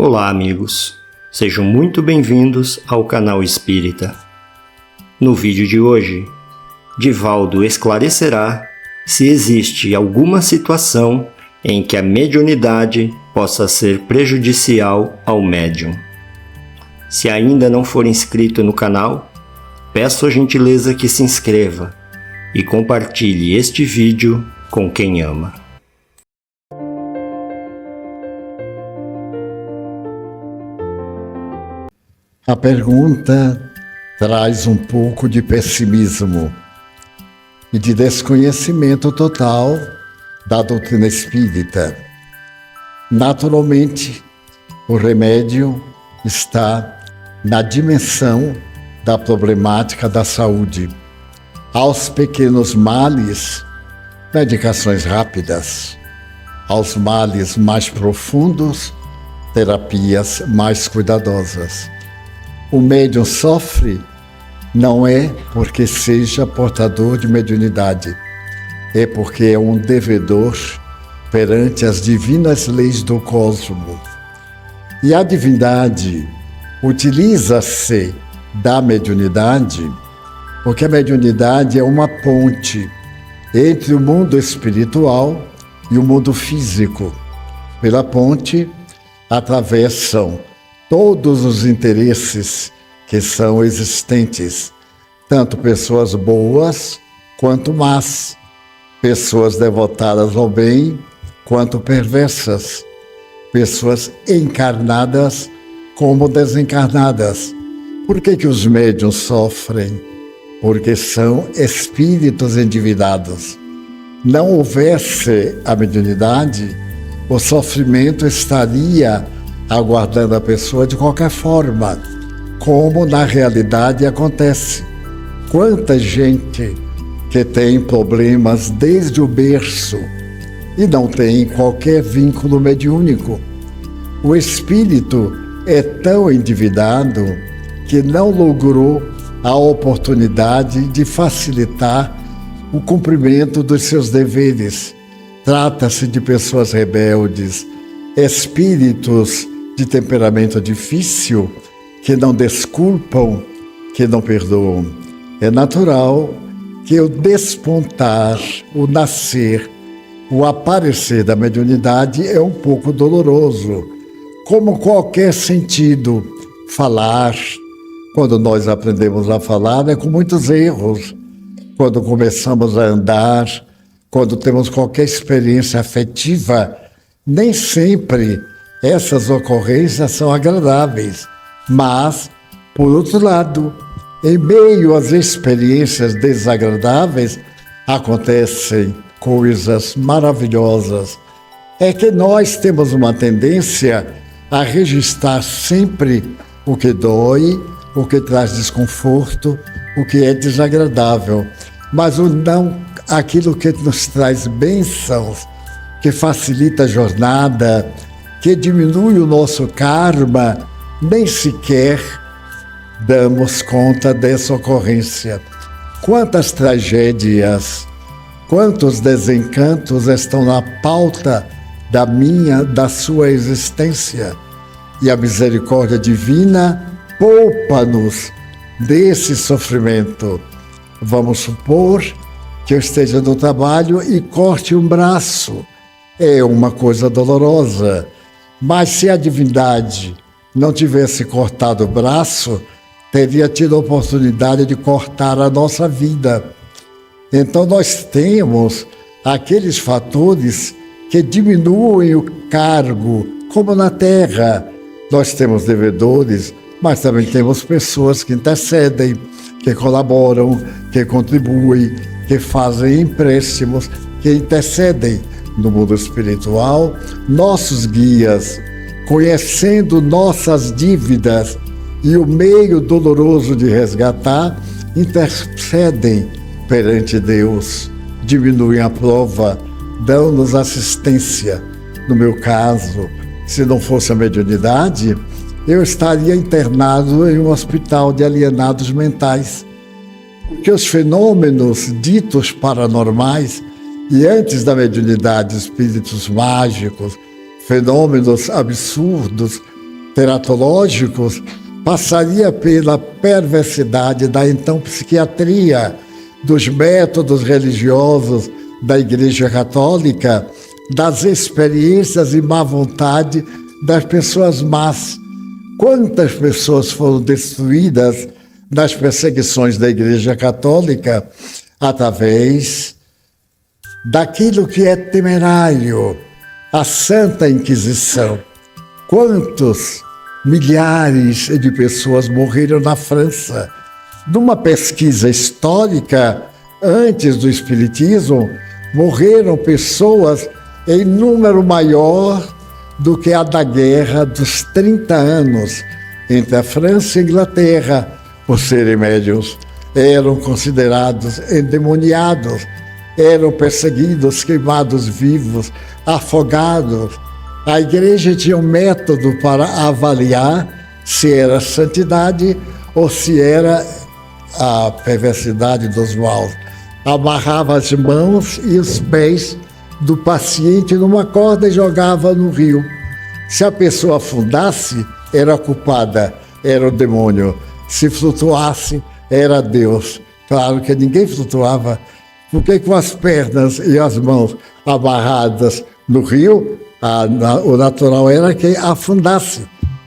Olá, amigos. Sejam muito bem-vindos ao canal Espírita. No vídeo de hoje, Divaldo esclarecerá se existe alguma situação em que a mediunidade possa ser prejudicial ao médium. Se ainda não for inscrito no canal, peço a gentileza que se inscreva e compartilhe este vídeo com quem ama. A pergunta traz um pouco de pessimismo e de desconhecimento total da doutrina espírita. Naturalmente, o remédio está na dimensão da problemática da saúde. Aos pequenos males, medicações rápidas. Aos males mais profundos, terapias mais cuidadosas. O médium sofre não é porque seja portador de mediunidade, é porque é um devedor perante as divinas leis do cosmos. E a divindade utiliza-se da mediunidade porque a mediunidade é uma ponte entre o mundo espiritual e o mundo físico. Pela ponte atravessam todos os interesses que são existentes, tanto pessoas boas quanto más, pessoas devotadas ao bem quanto perversas, pessoas encarnadas como desencarnadas. Por que os médiuns sofrem? Porque são espíritos endividados. Não houvesse a mediunidade, o sofrimento estaria aguardando a pessoa de qualquer forma, como na realidade acontece. Quanta gente que tem problemas desde o berço e não tem qualquer vínculo mediúnico. O espírito é tão endividado que não logrou a oportunidade de facilitar o cumprimento dos seus deveres. Trata-se de pessoas rebeldes, espíritos de temperamento difícil, que não desculpam, que não perdoam. É natural que o despontar, o nascer, o aparecer da mediunidade é um pouco doloroso. Como qualquer sentido, falar, quando nós aprendemos a falar, é com muitos erros. Quando começamos a andar, quando temos qualquer experiência afetiva, nem sempre essas ocorrências são agradáveis, mas, por outro lado, em meio às experiências desagradáveis, acontecem coisas maravilhosas. É que nós temos uma tendência a registrar sempre o que dói, o que traz desconforto, o que é desagradável, mas aquilo que nos traz bênçãos, que facilita a jornada, que diminui o nosso karma, nem sequer damos conta dessa ocorrência. Quantas tragédias, quantos desencantos estão na pauta da sua existência. E a misericórdia divina poupa-nos desse sofrimento. Vamos supor que eu esteja no trabalho e corte um braço. É uma coisa dolorosa. Mas se a divindade não tivesse cortado o braço, teria tido a oportunidade de cortar a nossa vida. Então nós temos aqueles fatores que diminuem o cargo, como na Terra. Nós temos devedores, mas também temos pessoas que intercedem, que colaboram, que contribuem, que fazem empréstimos, que intercedem. No mundo espiritual, nossos guias, conhecendo nossas dívidas e o meio doloroso de resgatar, intercedem perante Deus, diminuem a prova, dão-nos assistência. No meu caso, se não fosse a mediunidade, eu estaria internado em um hospital de alienados mentais, porque os fenômenos ditos paranormais, e antes da mediunidade, espíritos mágicos, fenômenos absurdos, teratológicos, passaria pela perversidade da então psiquiatria, dos métodos religiosos da Igreja Católica, das experiências e má vontade das pessoas más. Quantas pessoas foram destruídas nas perseguições da Igreja Católica através daquilo que é temerário, a Santa Inquisição. Quantos milhares de pessoas morreram na França? Numa pesquisa histórica, antes do Espiritismo, morreram pessoas em número maior do que a da Guerra dos 30 anos entre a França e a Inglaterra, por serem médiuns. Eram considerados endemoniados, eram perseguidos, queimados vivos, afogados. A Igreja tinha um método para avaliar se era santidade ou se era a perversidade dos maus. Amarrava as mãos e os pés do paciente numa corda e jogava no rio. Se a pessoa afundasse, era culpada, era o demônio. Se flutuasse, era Deus. Claro que ninguém flutuava, porque com as pernas e as mãos amarradas no rio, o natural era que afundasse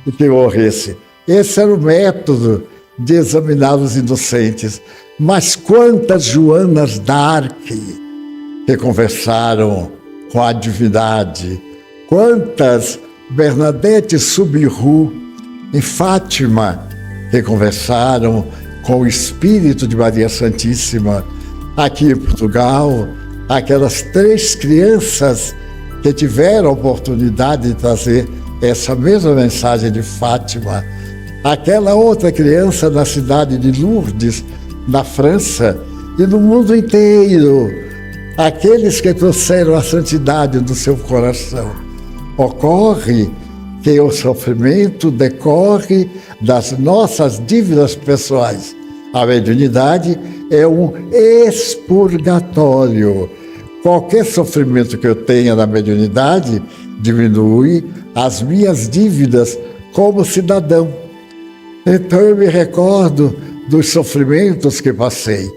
e que morresse. Esse era o método de examinar os inocentes. Mas quantas Joanas d'Arc que conversaram com a divindade, quantas Bernadette Soubirous em Fátima que conversaram com o Espírito de Maria Santíssima. Aqui em Portugal, aquelas 3 crianças que tiveram a oportunidade de trazer essa mesma mensagem de Fátima. Aquela outra criança na cidade de Lourdes, na França, e no mundo inteiro, aqueles que trouxeram a santidade do seu coração. Ocorre que o sofrimento decorre das nossas dívidas pessoais. A mediunidade é um expurgatório. Qualquer sofrimento que eu tenha na mediunidade diminui as minhas dívidas como cidadão. Então eu me recordo dos sofrimentos que passei.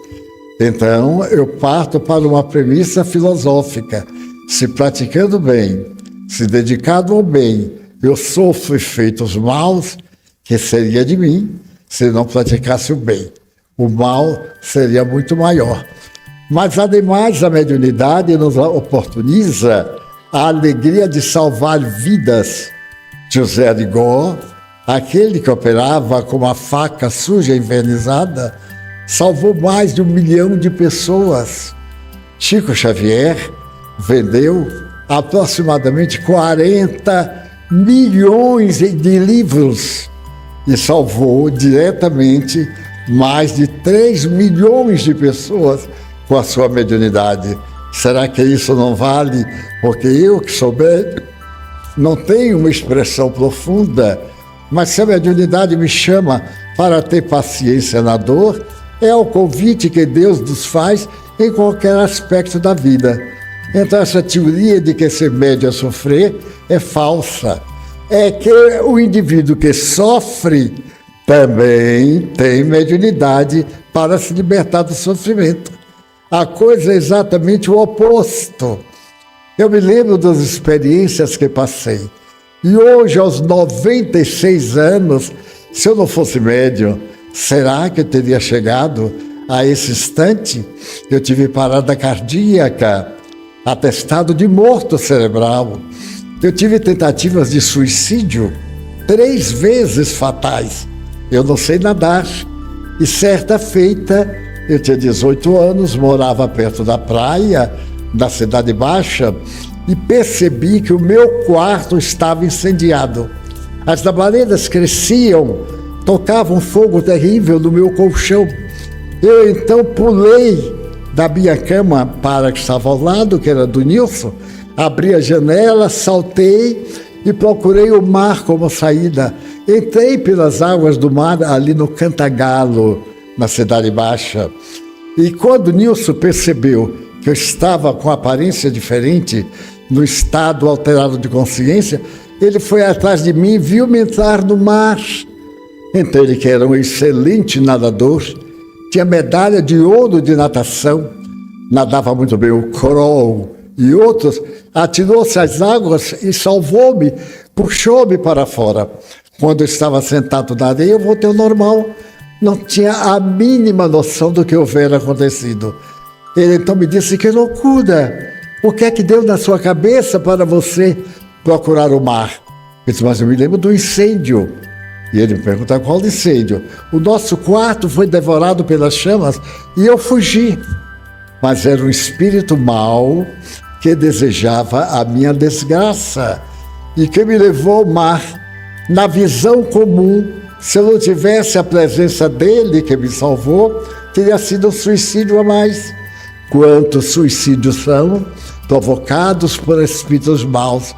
Então eu parto para uma premissa filosófica. Se praticando bem, se dedicado ao bem, eu sofro efeitos maus, que seria de mim se não praticasse o bem. O mal seria muito maior. Mas, ademais, a mediunidade nos oportuniza a alegria de salvar vidas. José Arigó, aquele que operava com uma faca suja e envernizada, salvou mais de 1 milhão de pessoas. Chico Xavier vendeu aproximadamente 40 milhões de livros e salvou diretamente mais de 3 milhões de pessoas com a sua mediunidade. Será que isso não vale? Porque eu que sou médium não tenho uma expressão profunda, mas se a mediunidade me chama para ter paciência na dor, é o convite que Deus nos faz em qualquer aspecto da vida. Então essa teoria de que ser médium é sofrer é falsa. É que o indivíduo que sofre também tem mediunidade para se libertar do sofrimento. A coisa é exatamente o oposto. Eu me lembro das experiências que passei. E hoje, aos 96 anos, se eu não fosse médium, será que eu teria chegado a esse instante? Eu tive parada cardíaca, atestado de morto cerebral. Eu tive tentativas de suicídio 3 vezes fatais. Eu não sei nadar. E certa feita, eu tinha 18 anos, morava perto da praia, da Cidade Baixa, e percebi que o meu quarto estava incendiado. As labaredas cresciam, tocavam fogo terrível no meu colchão. Eu então pulei da minha cama para que estava ao lado, que era do Nilson, abri a janela, saltei e procurei o mar como saída. Entrei pelas águas do mar ali no Cantagalo, na Cidade Baixa. E quando Nilson percebeu que eu estava com aparência diferente, no estado alterado de consciência, ele foi atrás de mim e viu-me entrar no mar. Então ele, que era um excelente nadador, tinha medalha de ouro de natação, nadava muito bem o crawl e outros, atirou-se às águas e salvou-me, puxou-me para fora. Quando eu estava sentado na areia, eu voltei ao normal, não tinha a mínima noção do que houvera acontecido. Ele então me disse: que loucura, o que é que deu na sua cabeça para você procurar o mar? Eu disse: mas eu me lembro do incêndio. E ele me perguntou: qual incêndio? O nosso quarto foi devorado pelas chamas e eu fugi. Mas era um espírito mau que desejava a minha desgraça e que me levou ao mar. Na visão comum, se eu não tivesse a presença dele que me salvou, teria sido um suicídio a mais. Quantos suicídios são provocados por espíritos maus?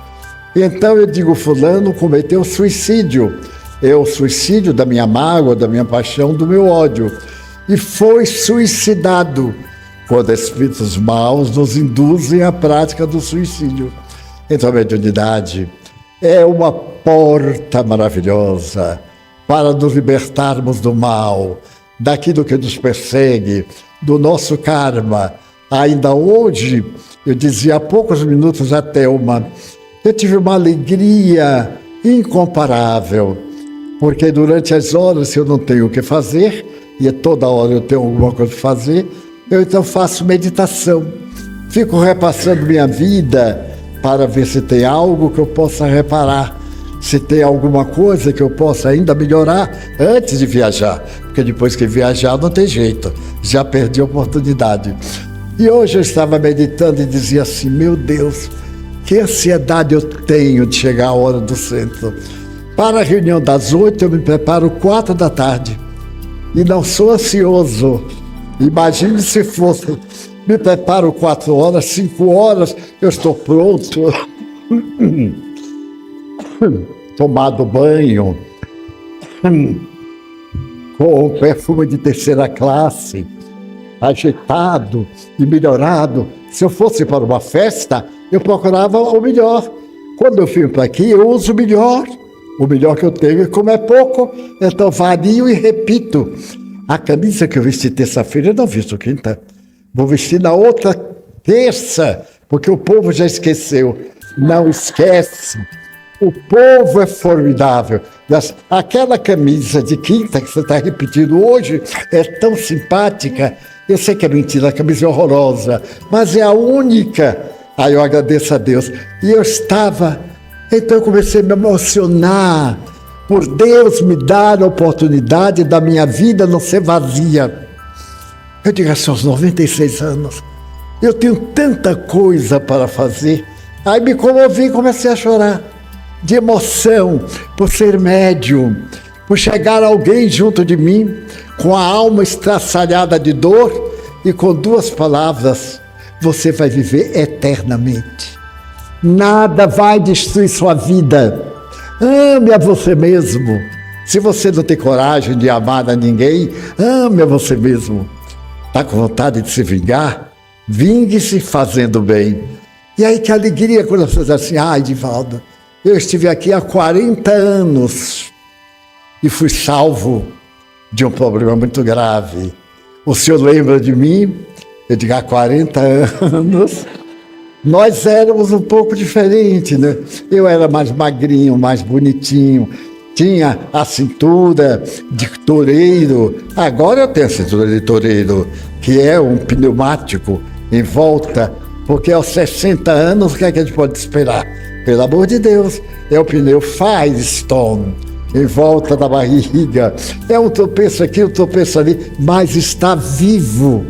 Então eu digo: fulano cometeu suicídio. É o suicídio da minha mágoa, da minha paixão, do meu ódio. E foi suicidado quando espíritos maus nos induzem à prática do suicídio. Então a mediunidade é uma porta maravilhosa para nos libertarmos do mal, daquilo que nos persegue, do nosso karma. Ainda hoje, eu dizia há poucos minutos a Thelma, eu tive uma alegria incomparável, porque durante as horas que eu não tenho o que fazer, e toda hora eu tenho alguma coisa para fazer, eu então faço meditação. Fico repassando minha vida para ver se tem algo que eu possa reparar, se tem alguma coisa que eu possa ainda melhorar antes de viajar, porque depois que viajar não tem jeito, já perdi a oportunidade. E hoje eu estava meditando e dizia assim: meu Deus, que ansiedade eu tenho de chegar à hora do centro. Para a reunião das 8 eu me preparo 4 da tarde e não sou ansioso. Imagine se fosse, me preparo 4 horas, 5 horas, eu estou pronto, tomado banho, com perfume de 3ª classe, ajeitado e melhorado. Se eu fosse para uma festa, eu procurava o melhor. Quando eu vim para aqui, eu uso o melhor que eu tenho, e como é pouco, então vario e repito. A camisa que eu vesti terça-feira, eu não visto quinta. Vou vestir na outra terça, porque o povo já esqueceu. Não esquece. O povo é formidável. Aquela camisa de quinta que você está repetindo hoje é tão simpática. Eu sei que é mentira, a camisa é horrorosa, mas é a única. Aí eu agradeço a Deus. E eu estava... Então eu comecei a me emocionar por Deus me dar a oportunidade da minha vida não ser vazia. Eu digo assim, aos 96 anos, eu tenho tanta coisa para fazer. Aí me comovi e comecei a chorar, de emoção, por ser médium, por chegar alguém junto de mim, com a alma estraçalhada de dor e com 2 palavras: você vai viver eternamente. Nada vai destruir sua vida. Ame a você mesmo. Se você não tem coragem de amar a ninguém, ame a você mesmo. Está com vontade de se vingar? Vingue-se fazendo bem. E aí que alegria quando você diz assim: ah, Divaldo, eu estive aqui há 40 anos e fui salvo de um problema muito grave. O senhor lembra de mim? Eu digo: há 40 anos... Nós éramos um pouco diferentes, né? Eu era mais magrinho, mais bonitinho, tinha a cintura de toureiro. Agora eu tenho a cintura de toureiro, que é um pneumático em volta, porque aos 60 anos o que é que a gente pode esperar? Pelo amor de Deus, é o pneu Firestone em volta da barriga. É um tropeço aqui, um tropeço ali, mas está vivo.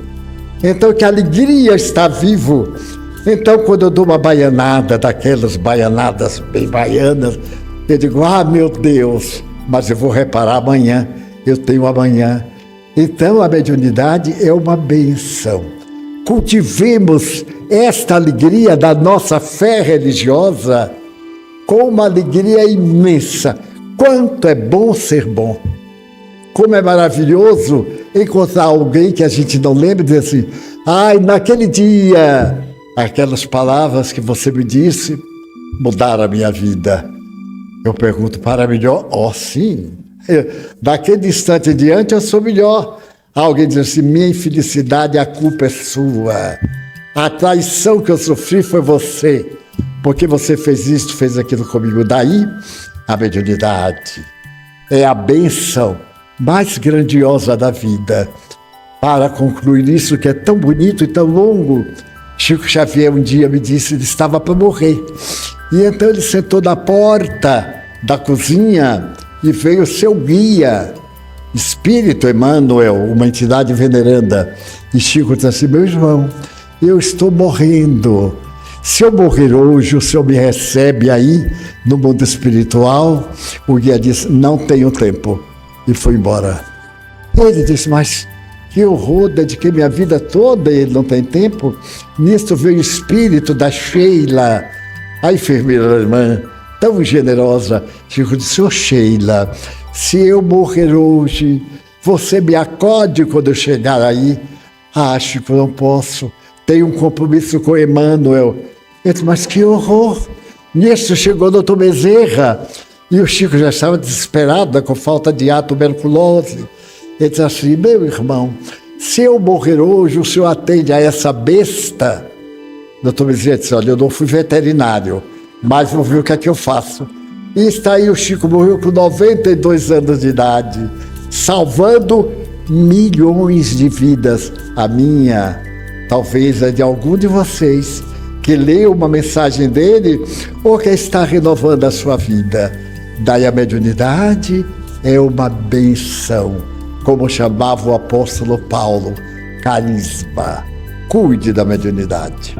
Então que alegria estar vivo. Então, quando eu dou uma baianada, daquelas baianadas bem baianas, eu digo: ah, meu Deus, mas eu vou reparar amanhã, eu tenho amanhã. Então, a mediunidade é uma benção. Cultivemos esta alegria da nossa fé religiosa com uma alegria imensa. Quanto é bom ser bom! Como é maravilhoso encontrar alguém que a gente não lembra e dizer assim: ai, naquele dia... Aquelas palavras que você me disse mudaram a minha vida. Eu pergunto para melhor? Sim. Daquele instante em diante eu sou melhor. Alguém diz assim, minha infelicidade, a culpa é sua. A traição que eu sofri foi você. Porque você fez isso, fez aquilo comigo. Daí, a mediunidade é a bênção mais grandiosa da vida. Para concluir isso que é tão bonito e tão longo, Chico Xavier um dia me disse que ele estava para morrer. E então ele sentou na porta da cozinha e veio o seu guia, Espírito Emmanuel, uma entidade veneranda. E Chico disse assim, meu irmão, eu estou morrendo. Se eu morrer hoje, o senhor me recebe aí no mundo espiritual? O guia disse, não tenho tempo. E foi embora. Ele disse, mas que horror, dediquei minha vida toda e ele não tem tempo. Nisso veio o espírito da Sheila, a enfermeira alemã, tão generosa. Chico disse, Sheila, se eu morrer hoje, você me acode quando eu chegar aí? Chico, não posso. Tenho um compromisso com Emmanuel. Eu disse, mas que horror. Nisso chegou o doutor Bezerra. E o Chico já estava desesperado, com falta de ar, tuberculose. Ele disse assim, meu irmão, se eu morrer hoje, o senhor atende a essa besta? O doutor Bezerra disse, olha, eu não fui veterinário, mas vou ver o que é que eu faço. E está aí, o Chico morreu com 92 anos de idade, salvando milhões de vidas. A minha, talvez a de algum de vocês, que leu uma mensagem dele, ou que está renovando a sua vida. Daí a mediunidade é uma benção, como chamava o apóstolo Paulo, carisma. Cuide da mediunidade.